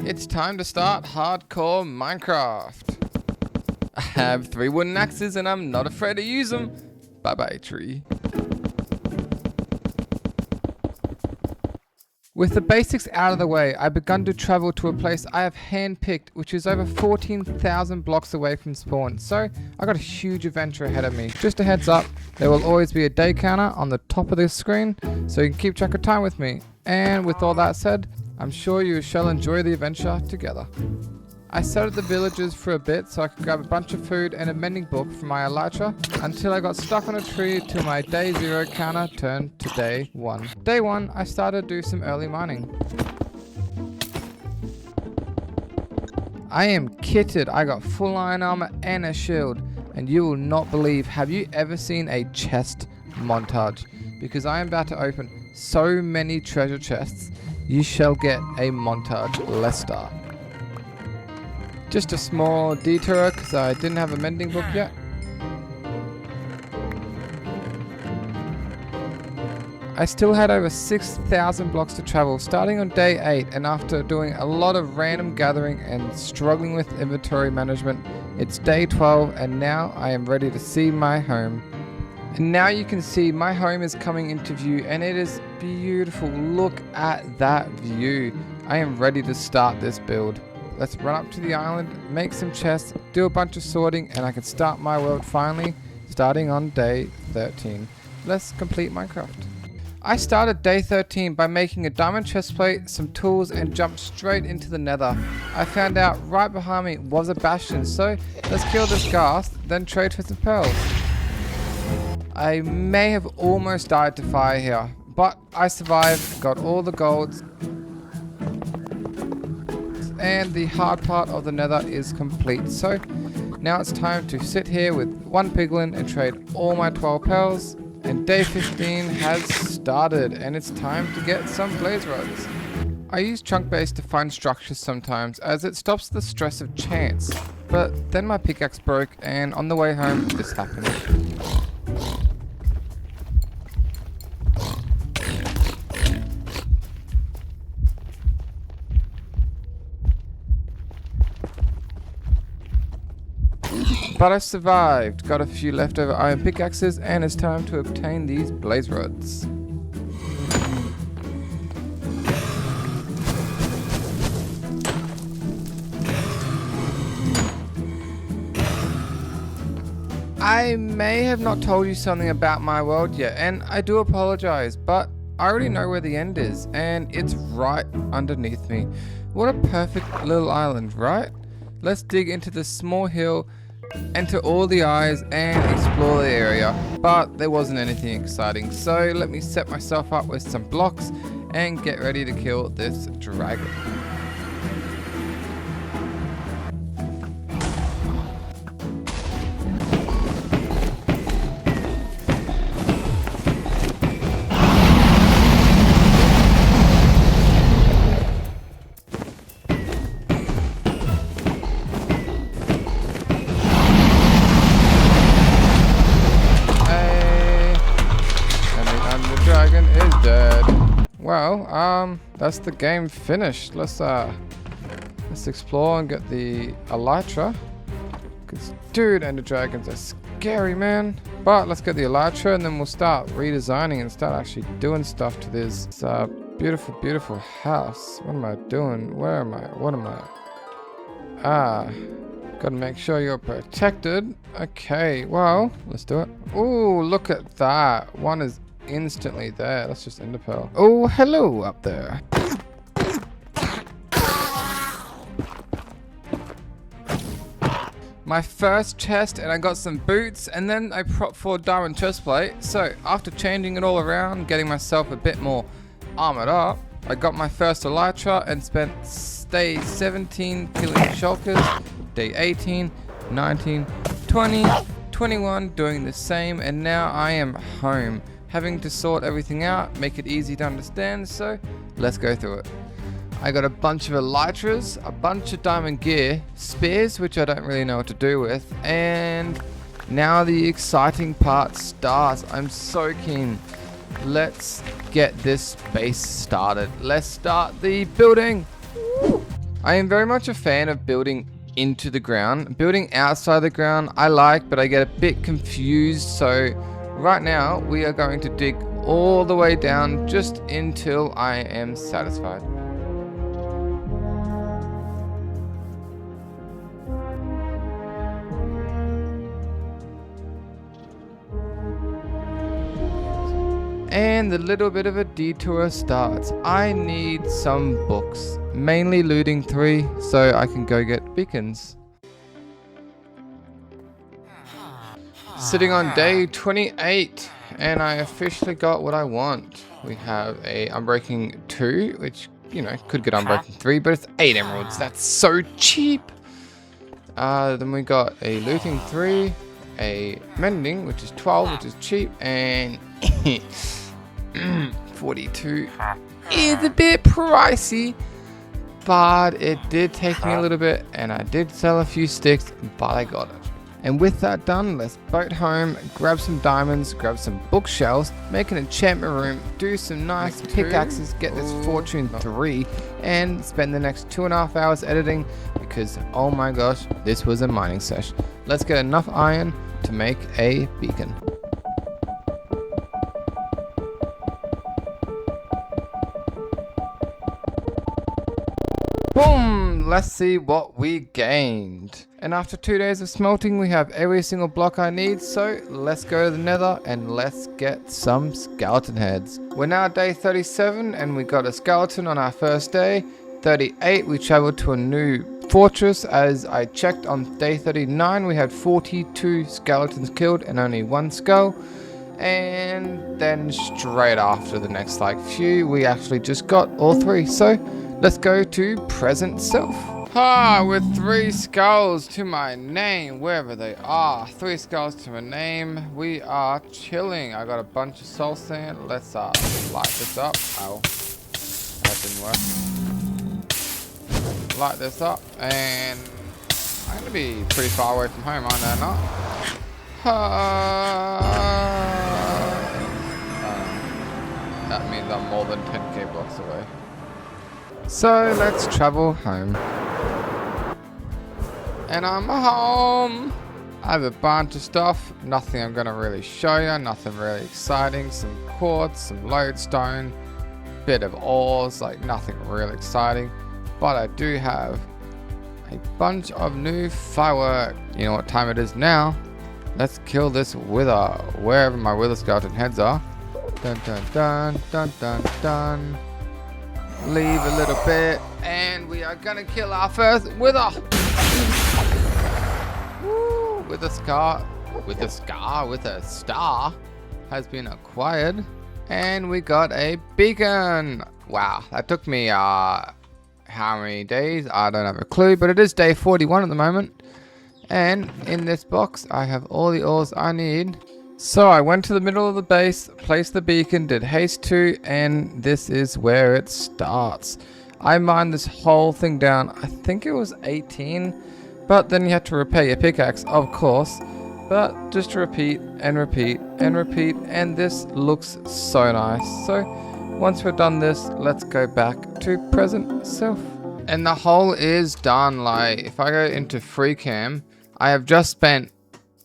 It's time to start hardcore Minecraft. I have 3 wooden axes and I'm not afraid to use them. Bye bye tree. With the basics out of the way, I've begun to travel to a place I have handpicked, which is over 14,000 blocks away from spawn. So I got a huge adventure ahead of me. Just a heads up, there will always be a day counter on the top of this screen, so you can keep track of time with me. And with all that said, I'm sure you shall enjoy the adventure together. I sat at the villages for a bit so I could grab a bunch of food and a mending book from my elytra until I got stuck on a tree till my day 0 counter turned to day 1. Day 1, I started to do some early mining. I am kitted. I got full iron armor and a shield, and you will not believe, have you ever seen a chest montage? Because I am about to open so many treasure chests, you shall get a montage. Let's start. Just a small detour because I didn't have a mending book yet. I still had over 6,000 blocks to travel starting on day 8, and after doing a lot of random gathering and struggling with inventory management, it's day 12 and now I am ready to see my home. And now you can see my home is coming into view and it is beautiful. Look at that view. I am ready to start this build. Let's run up to the island, make some chests, do a bunch of sorting, and I can start my world finally, starting on day 13. Let's complete Minecraft. I started day 13 by making a diamond chestplate, some tools, and jumped straight into the Nether. I found out right behind me was a bastion, so let's kill this ghast, then trade for some pearls. I may have almost died to fire here, but I survived, got all the golds, and the hard part of the Nether is complete. So now it's time to sit here with 1 piglin and trade all my 12 pearls. And day 15 has started and it's time to get some blaze rods. I use chunk base to find structures sometimes as it stops the stress of chance. But then my pickaxe broke and on the way home this happened. But I survived, got a few leftover iron pickaxes, and it's time to obtain these blaze rods. I may have not told you something about my world yet, and I do apologize, but I already know where the end is, and it's right underneath me. What a perfect little island, right? Let's dig into this small hill, enter all the eyes and explore the area, but there wasn't anything exciting, so let me set myself up with some blocks and get ready to kill this dragon. Well, that's the game finished. Let's explore and get the elytra. Cause dude, ender dragons are scary, man. But let's get the elytra and then we'll start redesigning and start actually doing stuff to this beautiful, beautiful house. What am I doing? Where am I? What am I? Gotta make sure you're protected. Okay, well, let's do it. Ooh, look at that. One is instantly there. Let's just ender pearl. Oh, hello up there. My first chest, and I got some boots, and then a prop 4 diamond chestplate. So after changing it all around, getting myself a bit more armored up, I got my first elytra and spent day 17 killing shulkers, day 18, 19, 20, 21 doing the same, and now I am home. Having to sort everything out, make it easy to understand, so let's go through it. I got a bunch of elytras, a bunch of diamond gear, spears, which I don't really know what to do with, and now the exciting part starts. I'm so keen. Let's get this base started. Let's start the building. I am very much a fan of building into the ground. Building outside the ground I like, but I get a bit confused. So right now we are going to dig all the way down just until I am satisfied. And the little bit of a detour starts. I need some books, mainly looting 3, so I can go get beacons. Sitting on day 28, and I officially got what I want. We have a Unbreaking 2, which, you know, could get Unbreaking 3, but it's 8 emeralds. That's so cheap. Then we got a looting 3, a mending, which is 12, which is cheap, and 42 is a bit pricey, but it did take me a little bit, and I did sell a few sticks, but I got it. And with that done, let's boat home, grab some diamonds, grab some bookshelves, make an enchantment room, do some nice pickaxes, get this fortune 3, and spend the next 2.5 hours editing, because oh my gosh, this was a mining sesh. Let's get enough iron to make a beacon. Boom! Let's see what we gained. And after 2 days of smelting, we have every single block I need, so let's go to the Nether and let's get some skeleton heads. We're now at day 37 and we got a skeleton on our first day. 38, we traveled to a new fortress. As I checked on day 39, we had 42 skeletons killed and only 1 skull. And then straight after the next few, we actually just got all 3. So let's go to present self. With 3 skulls to my name, wherever they are. 3 skulls to my name. We are chilling. I got a bunch of soul sand. Let's light this up. Ow. That didn't work. Light this up, and I'm gonna be pretty far away from home, aren't I not? That means I'm more than 10k blocks away. So let's travel home. And I'm home. I have a bunch of stuff. Nothing I'm gonna really show you. Nothing really exciting. Some quartz, some lodestone, bit of ores. Nothing really exciting. But I do have a bunch of new firework. You know what time it is now? Let's kill this wither, wherever my wither skeleton heads are. Dun dun dun dun dun dun. Leave a little bit, and we are gonna kill our first wither. Woo, with a star has been acquired, and we got a beacon. Wow, that took me how many days? I don't have a clue, but it is day 41 at the moment. And in this box, I have all the ores I need. So I went to the middle of the base, placed the beacon, did haste 2, and this is where it starts. I mined this whole thing down. I think it was 18, but then you have to repair your pickaxe, of course. But just repeat and repeat and repeat, and this looks so nice. So once we're done this, let's go back to present self. And the hole is done. If I go into free cam, I have just spent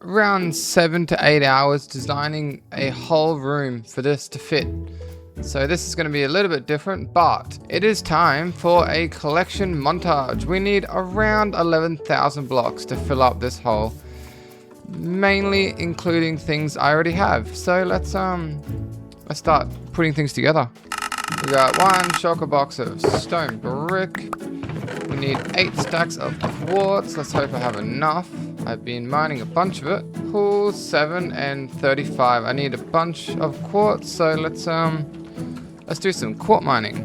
around 7 to 8 hours designing a whole room for this to fit. So this is going to be a little bit different, but it is time for a collection montage. We need around 11,000 blocks to fill up this hole, mainly including things I already have. So let's start putting things together. We got 1 shulker box of stone brick. We need 8 stacks of quartz. Let's hope I have enough. I've been mining a bunch of it. Cool, 7 and 35. I need a bunch of quartz, so let's do some quartz mining.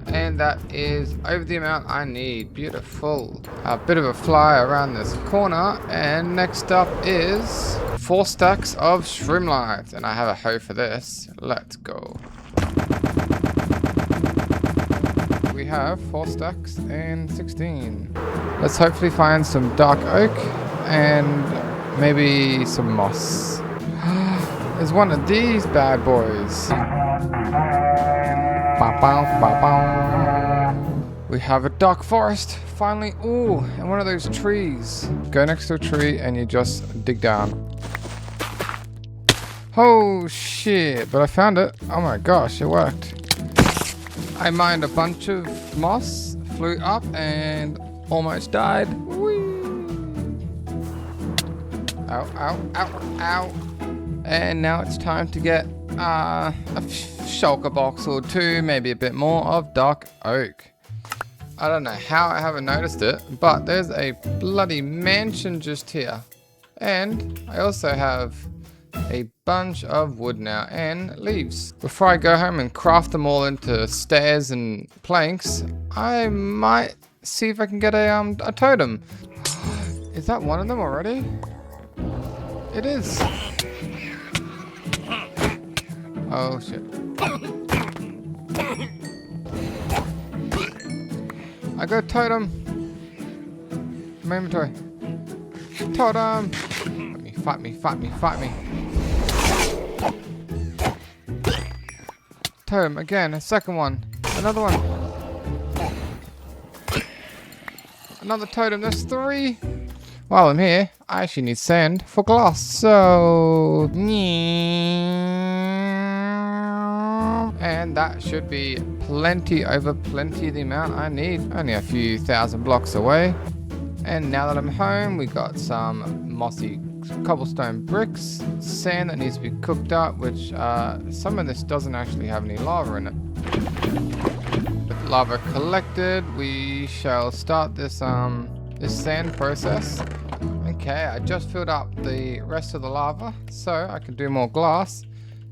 And that is over the amount I need. Beautiful. A bit of a fly around this corner, and next up is 4 stacks of shroomlight, and I have a hoe for this. Let's go. We have 4 stacks and 16. Let's hopefully find some dark oak and maybe some moss. There's one of these bad boys. We have a dark forest, finally. Ooh, and one of those trees. Go next to a tree and you just dig down. Oh shit, but I found it. Oh my gosh, it worked. I mined a bunch of moss, flew up and almost died. Whee! Ow, ow, ow, ow. And now it's time to get a shulker box or two, maybe a bit more of dark oak. I don't know how I haven't noticed it, but there's a bloody mansion just here. And I also have a bunch of wood now and leaves. Before I go home and craft them all into stairs and planks, I might see if I can get a totem. Is that one of them already? It is. Oh shit. I got totem. My inventory. Totem. Fight me, fight me, fight me. Totem again, a second one. Another one. Another totem, there's 3. While I'm here, I actually need sand for glass, so... And that should be plenty over plenty the amount I need. Only a few thousand blocks away. And now that I'm home, we got some mossy cobblestone bricks, sand that needs to be cooked up, which some of this doesn't actually have any lava in it. With lava collected, we shall start this this sand process. Okay, I just filled up the rest of the lava so I can do more glass.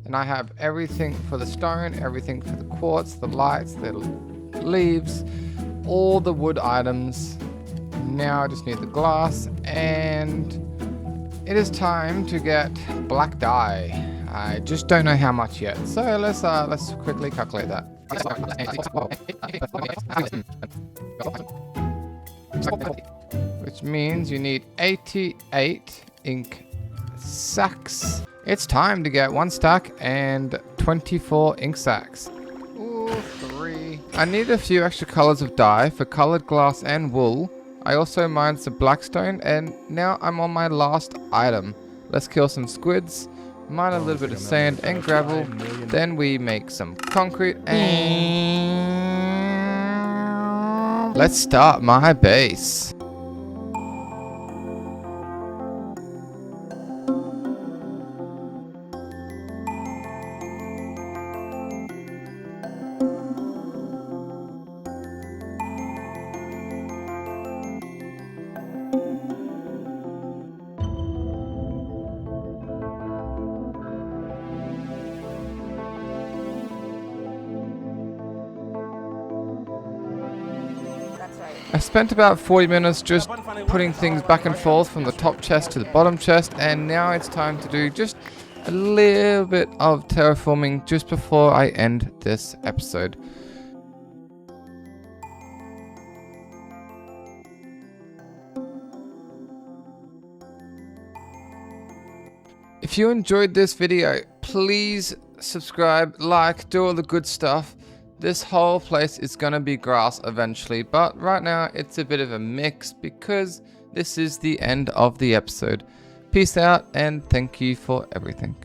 And I have everything for the stone, everything for the quartz, the lights, the leaves, all the wood items. Now I just need the glass, and it is time to get black dye. I just don't know how much yet, so let's quickly calculate that. Which means you need 88 ink sacks. It's time to get 1 stack and 24 ink sacks. Ooh, 3. I need a few extra colors of dye for colored glass and wool. I also mined some blackstone, and now I'm on my last item. Let's kill some squids, mine a little bit of sand and gravel, then we make some concrete and... Let's start my base. I spent about 40 minutes just putting things back and forth from the top chest to the bottom chest, and now it's time to do just a little bit of terraforming just before I end this episode. If you enjoyed this video, please subscribe, like, do all the good stuff. This whole place is gonna be grass eventually, but right now it's a bit of a mix because this is the end of the episode. Peace out and thank you for everything.